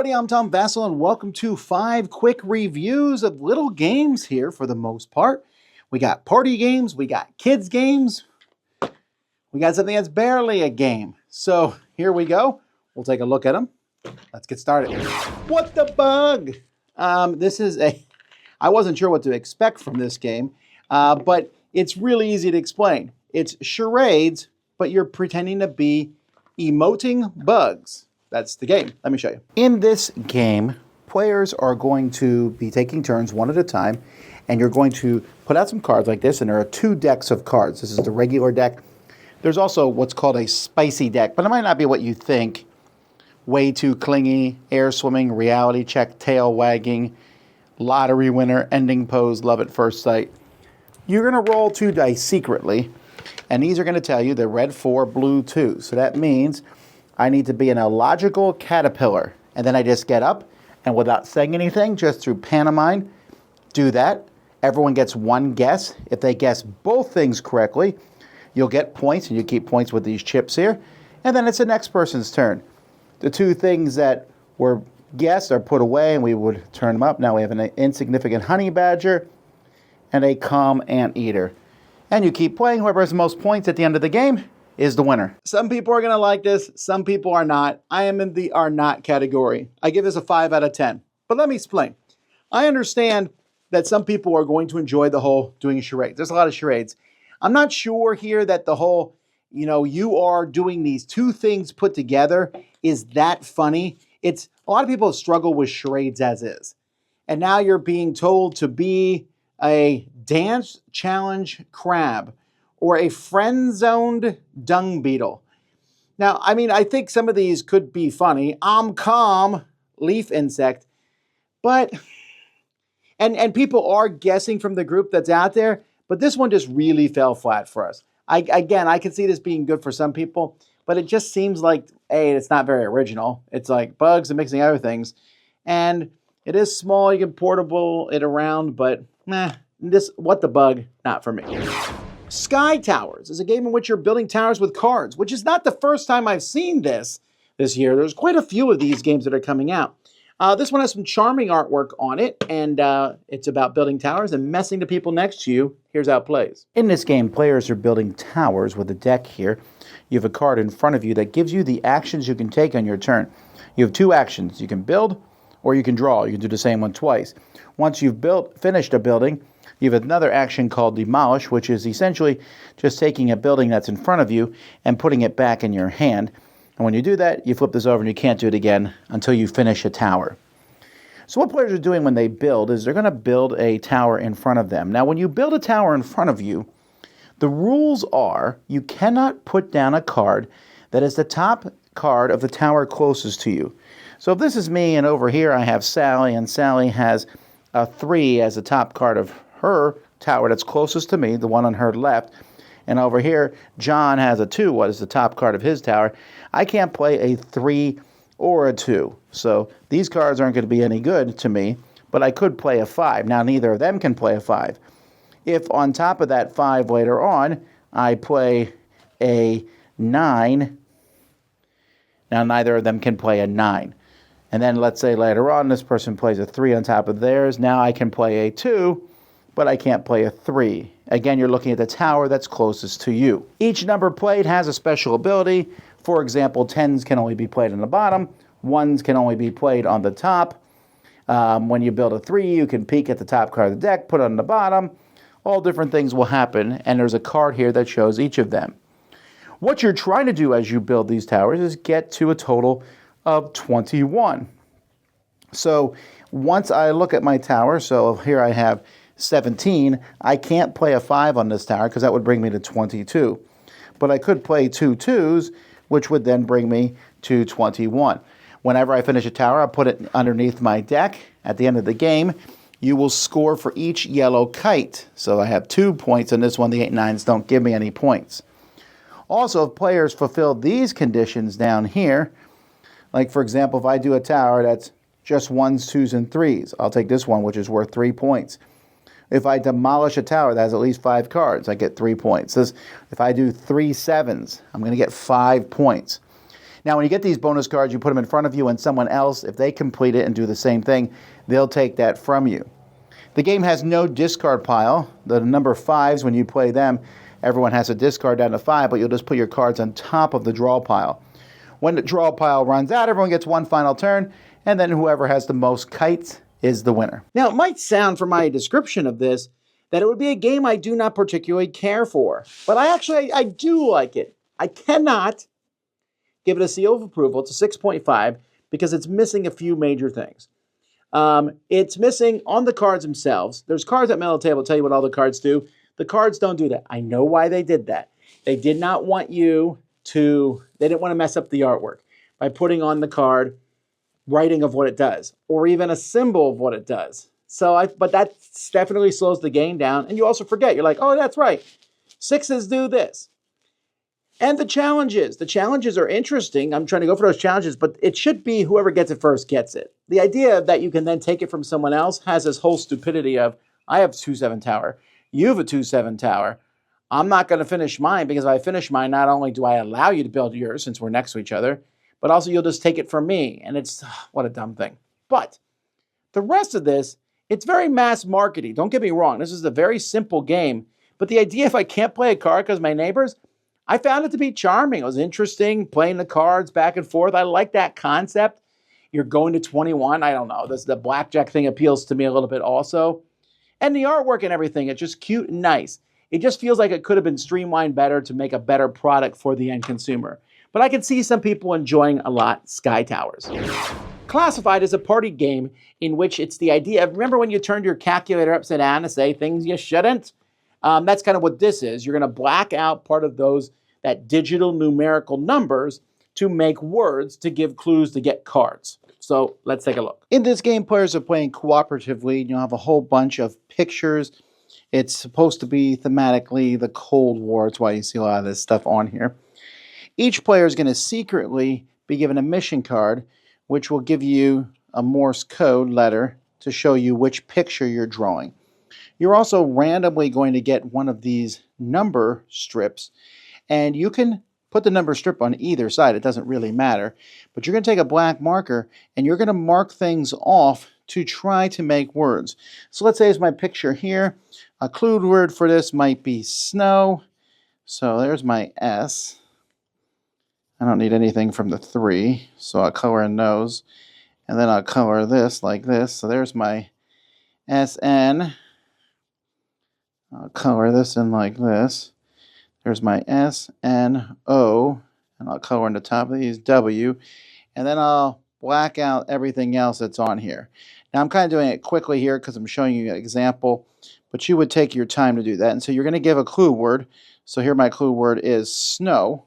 everybody, I'm Tom Vasel, and welcome to 5 quick reviews of little games here for the most part. We got party games, we got kids games, we got something that's barely a game. So here we go. We'll take a look at them. Let's get started. What the bug? I wasn't sure what to expect from this game, but it's really easy to explain. It's charades, but you're pretending to be emoting bugs. That's the game. Let me show you. In this game, players are going to be taking turns one at a time, and you're going to put out some cards like this, and there are 2 decks of cards. This is the regular deck. There's also what's called a spicy deck, but it might not be what you think. Way too clingy, air swimming, reality check, tail wagging, lottery winner, ending pose, love at first sight. You're going to roll 2 dice secretly, and these are going to tell you the red 4, blue 2. So that means I need to be an illogical caterpillar. And then I just get up, and without saying anything, just through pantomime, do that. Everyone gets 1 guess. If they guess both things correctly, you'll get points, and you keep points with these chips here. And then it's the next person's turn. The 2 things that were guessed are put away, and we would turn them up. Now we have an insignificant honey badger and a calm anteater. And you keep playing. Whoever has the most points at the end of the game is the winner. Some people are going to like this. Some people are not. I am in the are not category. I give this a 5 out of 10. But let me explain. I understand that some people are going to enjoy the whole doing charades. There's a lot of charades. I'm not sure here that the whole, you are doing these 2 things put together is that funny. A lot of people struggle with charades as is. And now you're being told to be a dance challenge crab or a friend-zoned dung beetle. Now, I think some of these could be funny. I'm calm, leaf insect. But, and people are guessing from the group that's out there, but this one just really fell flat for us. I can see this being good for some people, but it just seems like, it's not very original. It's like bugs and mixing other things. And it is small, you can portable it around, but what the bug, not for me. Sky Towers is a game in which you're building towers with cards, which is not the first time I've seen this year. There's quite a few of these games that are coming out. This one has some charming artwork on it, and it's about building towers and messing the people next to you. Here's how it plays. In this game, players are building towers with a deck here. You have a card in front of you that gives you the actions you can take on your turn. You have 2 actions. You can build or you can draw. You can do the same one twice. Once you've finished a building, you have another action called demolish, which is essentially just taking a building that's in front of you and putting it back in your hand. And when you do that, you flip this over and you can't do it again until you finish a tower. So what players are doing when they build is they're going to build a tower in front of them. Now, when you build a tower in front of you, the rules are you cannot put down a card that is the top card of the tower closest to you. So if this is me and over here I have Sally, and Sally has a 3 as the top card of her tower that's closest to me, the one on her left, and over here John has a 2, what is the top card of his tower. I can't play a 3 or a 2. So these cards aren't going to be any good to me, but I could play a 5. Now neither of them can play a 5. If on top of that 5 later on, I play a 9, now neither of them can play a 9. And then let's say later on, this person plays a 3 on top of theirs. Now I can play a 2, but I can't play a 3. Again, you're looking at the tower that's closest to you. Each number played has a special ability. For example, 10s can only be played on the bottom. 1s can only be played on the top. When you build a 3, you can peek at the top card of the deck, put it on the bottom. All different things will happen, and there's a card here that shows each of them. What you're trying to do as you build these towers is get to a total of 21. So once I look at my tower, so here I have 17, I can't play a 5 on this tower because that would bring me to 22. But I could play 2 2s, which would then bring me to 21. Whenever I finish a tower, I'll put it underneath my deck. At the end of the game, you will score for each yellow kite. So I have 2 points on this one. The 8 9s don't give me any points. Also, if players fulfill these conditions down here, like for example, if I do a tower that's just 1s, 2s, and 3s, I'll take this one, which is worth 3 points. If I demolish a tower that has at least 5 cards, I get 3 points. If I do 3 7s, I'm going to get 5 points. Now, when you get these bonus cards, you put them in front of you, and someone else, if they complete it and do the same thing, they'll take that from you. The game has no discard pile. The number 5s, when you play them, everyone has a discard down to 5, but you'll just put your cards on top of the draw pile. When the draw pile runs out, everyone gets one final turn, and then whoever has the most kites is the winner. Now, it might sound from my description of this that it would be a game I do not particularly care for, but I do like it. I cannot give it a seal of approval. It's a 6.5 because it's missing a few major things. It's missing on the cards themselves. There's cards at middle of the table that tell you what all the cards do. The cards don't do that. I know why they did that. They did not want you to, they didn't want to mess up the artwork by putting on the card writing of what it does, or even a symbol of what it does. But that definitely slows the game down, and you also forget. You're like, oh, that's right. 6s do this. And the challenges are interesting. I'm trying to go for those challenges, but it should be whoever gets it first gets it. The idea that you can then take it from someone else has this whole stupidity of, I have a 2/7 tower, you have a 2/7 tower. I'm not going to finish mine, because if I finish mine, not only do I allow you to build yours since we're next to each other, but also you'll just take it from me. And it's, what a dumb thing. But the rest of this, it's very mass marketing. Don't get me wrong. This is a very simple game. But the idea, if I can't play a card because my neighbors, I found it to be charming. It was interesting playing the cards back and forth. I like that concept. You're going to 21. I don't know. The blackjack thing appeals to me a little bit also. And the artwork and everything, it's just cute and nice. It just feels like it could have been streamlined better to make a better product for the end consumer. But I can see some people enjoying a lot Sky Towers. Classified as a party game in which it's the idea of, remember when you turned your calculator upside down to say things you shouldn't? That's kind of what this is. You're going to black out part of that digital numerical numbers to make words to give clues to get cards. So let's take a look. In this game, players are playing cooperatively. You'll have a whole bunch of pictures. It's supposed to be thematically the Cold War. That's why you see a lot of this stuff on here. Each player is going to secretly be given a mission card, which will give you a Morse code letter to show you which picture you're drawing. You're also randomly going to get one of these number strips, and you can put the number strip on either side. It doesn't really matter. But you're going to take a black marker, and you're going to mark things off to try to make words. So let's say it's my picture here. A clue word for this might be snow. So there's my S. I don't need anything from the 3, so I'll color in those. And then I'll color this like this. So there's my SN. I'll color this in like this. There's my SNO. And I'll color in the top of these W. And then I'll black out everything else that's on here. Now I'm kind of doing it quickly here because I'm showing you an example. But you would take your time to do that. And so you're going to give a clue word. So here my clue word is snow.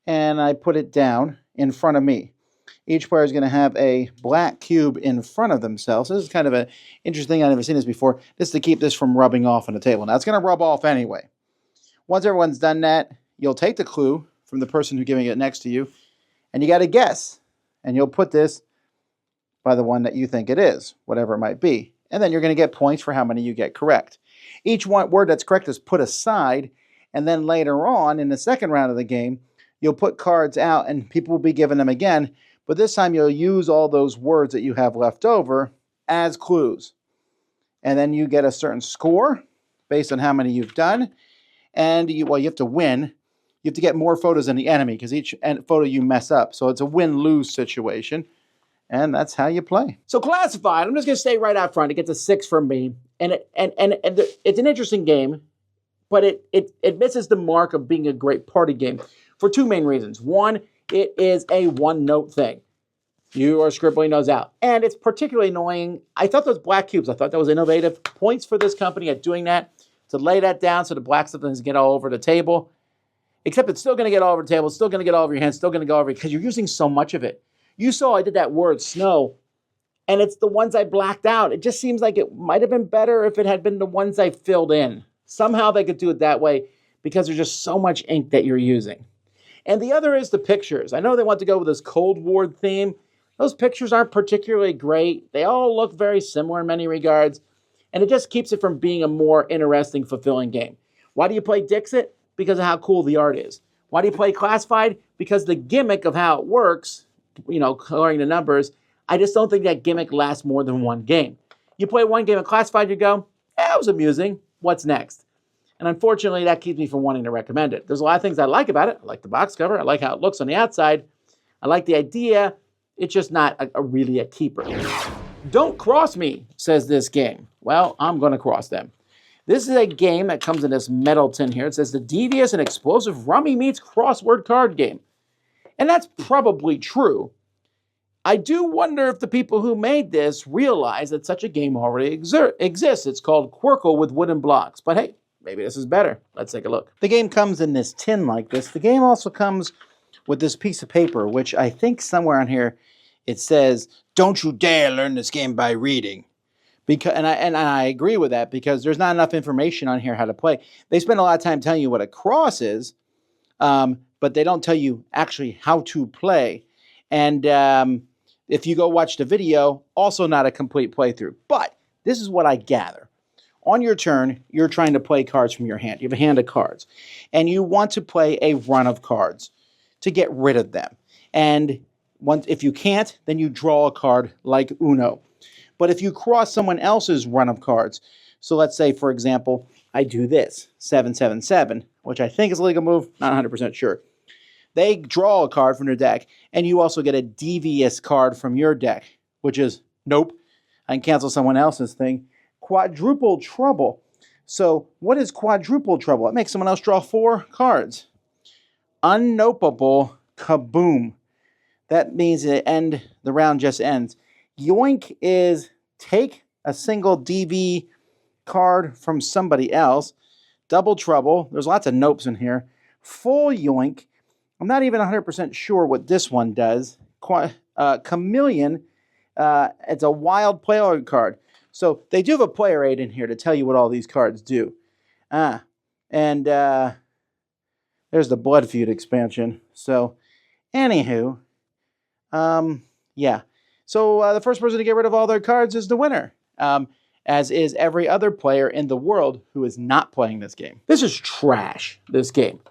And I put it down in front of me. Each player is going to have a black cube in front of themselves. This is kind of an interesting thing. I've never seen this before. This is to keep this from rubbing off on the table. Now, it's going to rub off anyway. Once everyone's done that, you'll take the clue from the person who's giving it next to you, and you got to guess. And you'll put this by the one that you think it is, whatever it might be. And then you're going to get points for how many you get correct. Each word that's correct is put aside, and then later on, in the second round of the game, you'll put cards out and people will be given them again, but this time you'll use all those words that you have left over as clues. And then you get a certain score based on how many you've done. And you have to win. You have to get more photos than the enemy because each photo you mess up. So it's a win-lose situation. And that's how you play. So Classified, I'm just going to stay right out front. It gets a 6 from me. And it's an interesting game, but it misses the mark of being a great party game for 2 main reasons. One, it is a one-note thing. You are scribbling those out. And it's particularly annoying. I thought those black cubes, I thought that was innovative. Points for this company at doing that, to lay that down so the black stuff doesn't get all over the table. Except it's still going to get all over the table, it's still going to get all over your hands, still going to go over because you're using so much of it. You saw I did that word, snow, and it's the ones I blacked out. It just seems like it might have been better if it had been the ones I filled in. Somehow they could do it that way because there's just so much ink that you're using. And the other is the pictures. I know they want to go with this Cold War theme. Those pictures aren't particularly great. They all look very similar in many regards. And it just keeps it from being a more interesting, fulfilling game. Why do you play Dixit? Because of how cool the art is. Why do you play classified? Because the gimmick of how it works, coloring the numbers, I just don't think that gimmick lasts more than one game. You play one game of classified, you go, that was amusing. What's next? And unfortunately, that keeps me from wanting to recommend it. There's a lot of things I like about it. I like the box cover. I like how it looks on the outside. I like the idea. It's just not really a keeper. Don't cross me, says this game. Well, I'm going to cross them. This is a game that comes in this metal tin here. It says the devious and explosive Rummy Meets crossword card game. And that's probably true. I do wonder if the people who made this realize that such a game already exists. It's called Quirkle with wooden blocks. But hey, maybe this is better. Let's take a look. The game comes in this tin like this. The game also comes with this piece of paper, which I think somewhere on here it says, "Don't you dare learn this game by reading." And I agree with that, because there's not enough information on here how to play. They spend a lot of time telling you what a cross is, but they don't tell you actually how to play. And if you go watch the video, also not a complete playthrough. But this is what I gather. On your turn, you're trying to play cards from your hand. You have a hand of cards. And you want to play a run of cards to get rid of them. And if you can't, then you draw a card like Uno. But if you cross someone else's run of cards, so let's say, for example, I do this, 777, which I think is a legal move, not 100% sure. They draw a card from their deck, and you also get a devious card from your deck, which is, nope, I can cancel someone else's thing. Quadruple trouble. So what is quadruple trouble? It makes someone else draw 4 cards. Unnopeable kaboom. That means the round just ends. Yoink is take a single DV card from somebody else. Double trouble. There's lots of nopes in here. Full yoink. I'm not even 100% sure what this one does. Chameleon. It's a wild player card. So they do have a player aid in here to tell you what all these cards do. And there's the Blood Feud expansion. So, anywho, yeah. So the first person to get rid of all their cards is the winner, as is every other player in the world who is not playing this game. This is trash, this game.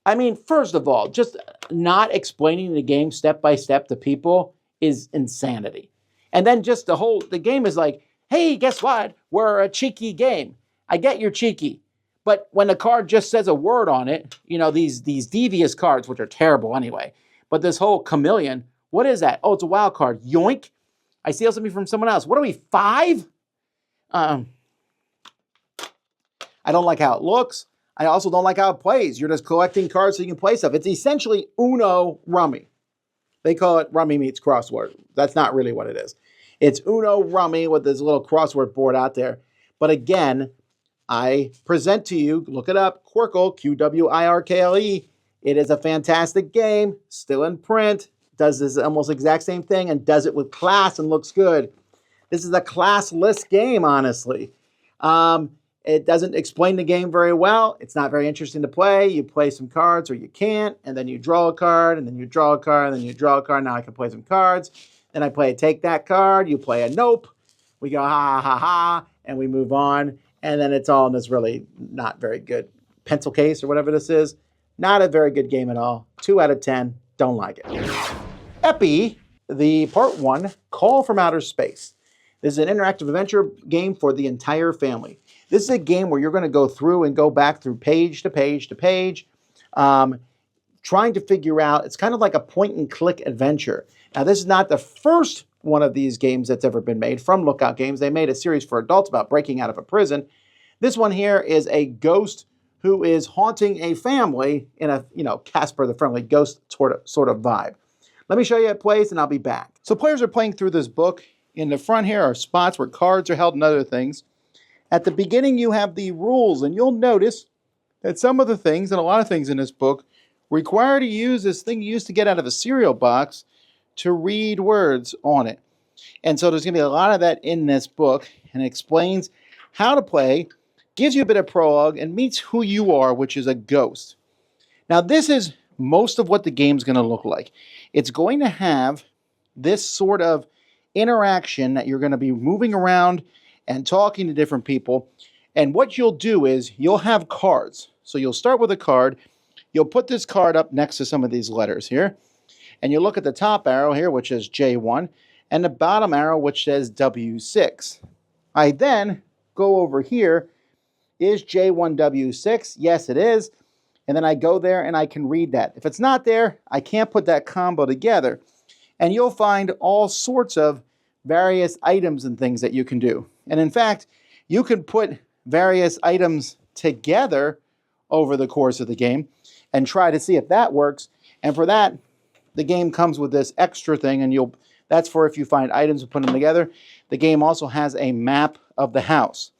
I mean, first of all, just not explaining the game step by step to people is insanity. And then just the game is like, hey, guess what? We're a cheeky game. I get you're cheeky. But when the card just says a word on it, these devious cards, which are terrible anyway, but this whole chameleon, what is that? Oh, it's a wild card. Yoink. I steal something from someone else. What are we, 5? I don't like how it looks. I also don't like how it plays. You're just collecting cards so you can play stuff. It's essentially Uno Rummy. They call it Rummy Meets Crossword. That's not really what it is. It's Uno Rummy with this little crossword board out there. But again, I present to you, look it up, Quirkle, Qwirkle. It is a fantastic game, still in print, does this almost exact same thing, and does it with class and looks good. This is a classless game, honestly. It doesn't explain the game very well. It's not very interesting to play. You play some cards or you can't, and then you draw a card, and then you draw a card, and then you draw a card. Now I can play some cards. Then I play a take that card. You play a nope. We go ha, ha, ha, ha, and we move on. And then it's all in this really not very good pencil case or whatever this is. Not a very good game at all. 2 out of 10. Don't like it. Eppi, the part 1, Call from Outer Space. This is an interactive adventure game for the entire family. This is a game where you're going to go through and go back through page to page to page, trying to figure out, it's kind of like a point-and-click adventure. Now, this is not the first one of these games that's ever been made from Lookout Games. They made a series for adults about breaking out of a prison. This one here is a ghost who is haunting a family in a, Casper the Friendly Ghost sort of vibe. Let me show you how it plays, and I'll be back. So players are playing through this book. In the front here are spots where cards are held and other things. At the beginning, you have the rules, and you'll notice that some of the things, and a lot of things in this book, require to use this thing you used to get out of a cereal box to read words on it. And so there's going to be a lot of that in this book, and it explains how to play, gives you a bit of prologue, and meets who you are, which is a ghost. Now, this is most of what the game's going to look like. It's going to have this sort of interaction that you're going to be moving around and talking to different people. And what you'll do is you'll have cards. So you'll start with a card. you'll put this card up next to some of these letters here, and you look at the top arrow here, which is J1, and the bottom arrow, which says W6. I then go over here. Is J1W6? Yes, it is. And then I go there and I can read that. If it's not there, I can't put that combo together. And you'll find all sorts of various items and things that you can do. And in fact, you can put various items together over the course of the game and try to see if that works. And for that, the game comes with this extra thing, and that's for if you find items and put them together. The game also has a map of the house.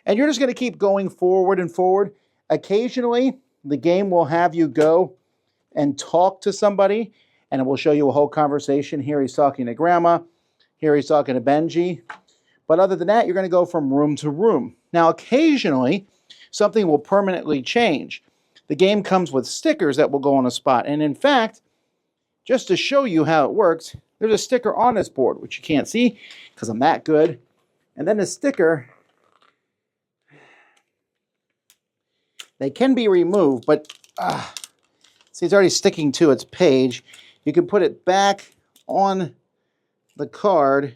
And you're just going to keep going forward and forward. Occasionally, the game will have you go and talk to somebody, and it will show you a whole conversation. Here he's talking to Grandma. Here he's talking to Benji. But other than that, you're going to go from room to room. Now, occasionally, something will permanently change. The game comes with stickers that will go on a spot. And in fact, just to show you how it works, there's a sticker on this board, which you can't see because I'm that good. And then the sticker, they can be removed, but see, it's already sticking to its page. You can put it back on the card,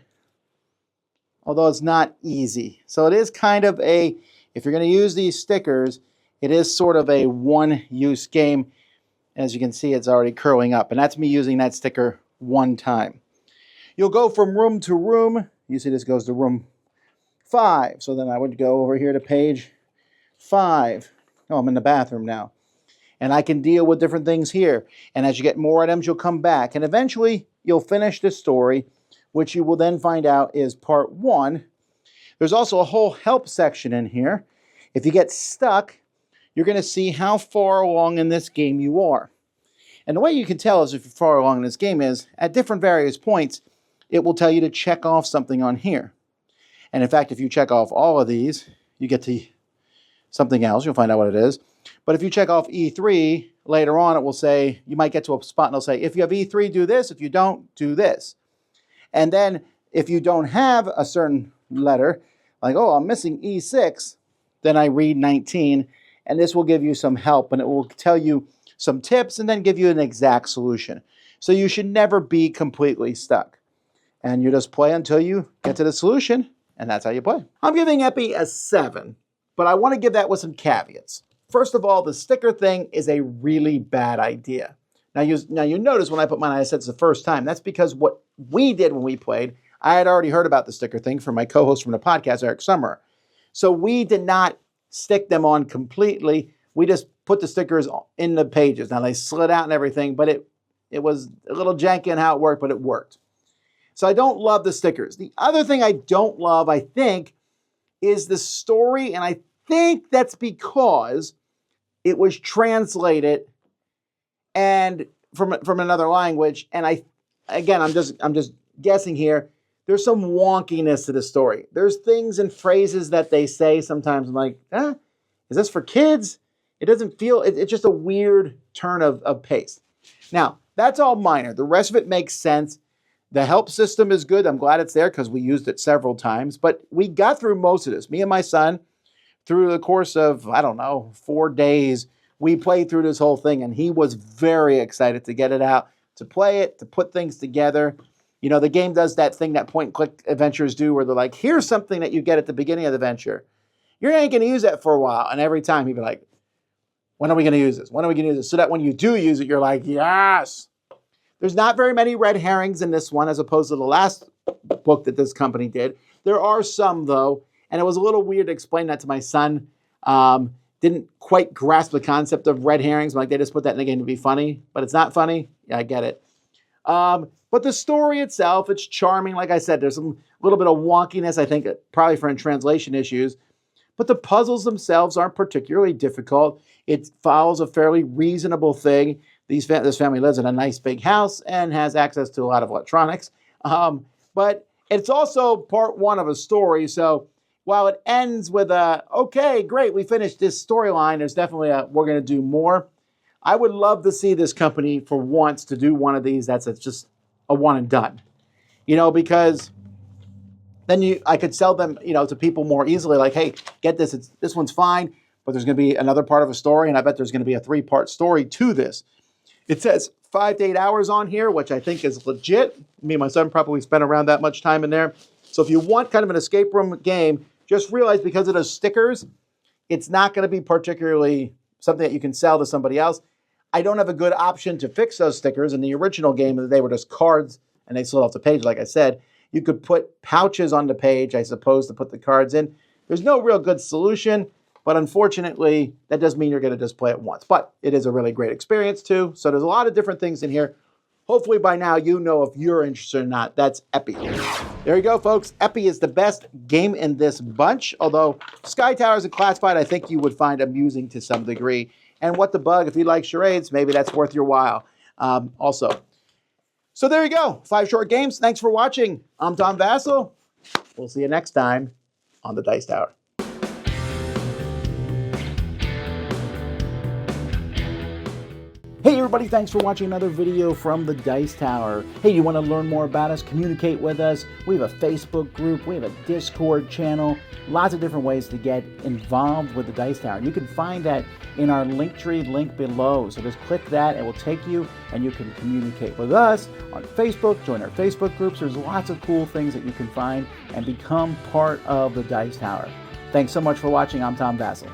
although it's not easy. So it is kind of if you're going to use these stickers, it is sort of a one-use game. As you can see, it's already curling up, and that's me using that sticker one time. You'll go from room to room. You see this goes to room 5. So then I would go over here to page 5. Oh, I'm in the bathroom now. And I can deal with different things here. And as you get more items, you'll come back. And eventually, you'll finish the story, which you will then find out is part 1. There's also a whole help section in here. If you get stuck, you're going to see how far along in this game you are. And the way you can tell is if you're far along in this game is, at different various points, it will tell you to check off something on here. And in fact, if you check off all of these, you get to something else. You'll find out what it is. But if you check off E3, later on it will say, you might get to a spot and it'll say, if you have E3, do this. If you don't, do this. And then if you don't have a certain letter, like, oh, I'm missing E6, then I read 19. And this will give you some help, and it will tell you some tips and then give you an exact solution. So you should never be completely stuck. And you just play until you get to the solution, and that's how you play. I'm giving Eppi a 7, but I want to give that with some caveats. First of all, the sticker thing is a really bad idea. Now you notice when I put mine, I said it's the first time. That's because what we did when we played, I had already heard about the sticker thing from my co-host from the podcast, Eric Summer. So we did not stick them on completely. We just put the stickers in the pages. Now they slid out and everything, but it was a little janky in how it worked, but it worked. So I don't love the stickers. The other thing I don't love, I think, is the story, and I think that's because it was translated and from another language. And I'm just guessing here. There's some wonkiness to the story. There's things and phrases that they say sometimes. I'm like, is this for kids? It doesn't feel, it's just a weird turn of pace. Now, that's all minor. The rest of it makes sense. The help system is good. I'm glad it's there because we used it several times. But we got through most of this. Me and my son, through the course of, 4 days, we played through this whole thing. And he was very excited to get it out, to play it, to put things together. You know, the game does that thing that point-and-click adventures do where they're like, here's something that you get at the beginning of the adventure. You ain't going to use that for a while. And every time he'd be like, when are we going to use this? When are we going to use this? So that when you do use it, you're like, yes. There's not very many red herrings in this one as opposed to the last book that this company did. There are some, though, and it was a little weird to explain that to my son. Didn't quite grasp the concept of red herrings. Like, they just put that in the game to be funny, but it's not funny. Yeah, I get it. But the story itself, it's charming. Like I said, there's a little bit of wonkiness, I think, probably for translation issues. But the puzzles themselves aren't particularly difficult. It follows a fairly reasonable thing. This family lives in a nice big house and has access to a lot of electronics. But it's also part 1 of a story. So while it ends with okay, great, we finished this storyline, there's definitely we're going to do more. I would love to see this company for once to do one of these that's just a one and done. Because then I could sell them, to people more easily. Like, hey, get this. This one's fine. but there's going to be another part of a story, and I bet there's going to be a 3-part story to this. It says 5 to 8 hours on here, which I think is legit. Me and my son probably spent around that much time in there. So if you want kind of an escape room game, just realize because of those stickers, it's not going to be particularly something that you can sell to somebody else. I don't have a good option to fix those stickers. In the original game, they were just cards, and they slid off the page, like I said. You could put pouches on the page, I suppose, to put the cards in. There's no real good solution, but unfortunately, that does mean you're going to just play it once. But it is a really great experience, too. So there's a lot of different things in here. Hopefully by now you know if you're interested or not. That's Eppi. There you go, folks. Eppi is the best game in this bunch, although Sky Towers and Classified I think you would find amusing to some degree. And What the Bug, if you like charades, maybe that's worth your while also. So there you go. 5 short games. Thanks for watching. I'm Tom Vasel. We'll see you next time on the Dice Tower. Hey everybody, thanks for watching another video from the Dice Tower. Hey, you want to learn more about us, communicate with us? We have a Facebook group, we have a Discord channel, lots of different ways to get involved with the Dice Tower. You can find that in our Linktree link below. So just click that, it will take you and you can communicate with us on Facebook, join our Facebook groups. There's lots of cool things that you can find and become part of the Dice Tower. Thanks so much for watching. I'm Tom Vasel.